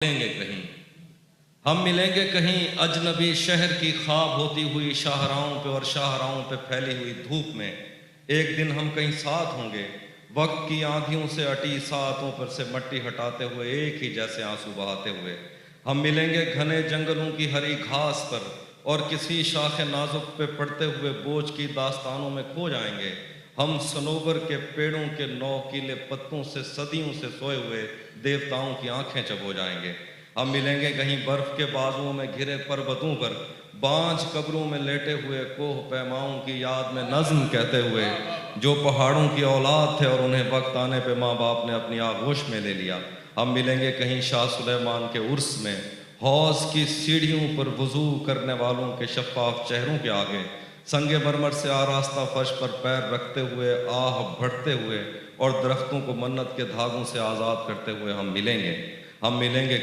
ملیں گے کہیں، ہم ملیں گے کہیں اجنبی شہر کی خواب ہوتی ہوئی شاہراہوں پہ اور شاہراہوں پہ پھیلی ہوئی دھوپ میں۔ ایک دن ہم کہیں ساتھ ہوں گے، وقت کی آندھیوں سے اٹی ساعتوں پر سے مٹی ہٹاتے ہوئے ایک ہی جیسے آنسو بہاتے ہوئے۔ ہم ملیں گے گھنے جنگلوں کی ہری گھاس پر اور کسی شاخ نازک پہ پڑتے ہوئے بوجھ کی داستانوں میں کھو جائیں گے۔ ہم صنوبر کے پیڑوں کے نوکیلے پتوں سے صدیوں سے سوئے ہوئے دیوتاؤں کی آنکھیں چبو جائیں گے۔ ہم ملیں گے کہیں برف کے بازوؤں میں گھرے پربتوں پر، بانجھ قبروں میں لیٹے ہوئے کوہ پیماؤں کی یاد میں نظم کہتے ہوئے، جو پہاڑوں کی اولاد تھے اور انہیں وقت آنے پہ ماں باپ نے اپنی آغوش میں لے لیا۔ ہم ملیں گے کہیں شاہ سلیمان کے عرس میں، حوض کی سیڑھیوں پر وضو کرنے والوں کے شفاف چہروں کے آگے، سنگ مرمر سے آراستہ فرش پر پیر رکھتے ہوئے آہ بھرتے ہوئے اور درختوں کو منت کے دھاگوں سے آزاد کرتے ہوئے ہم ملیں گے کہیں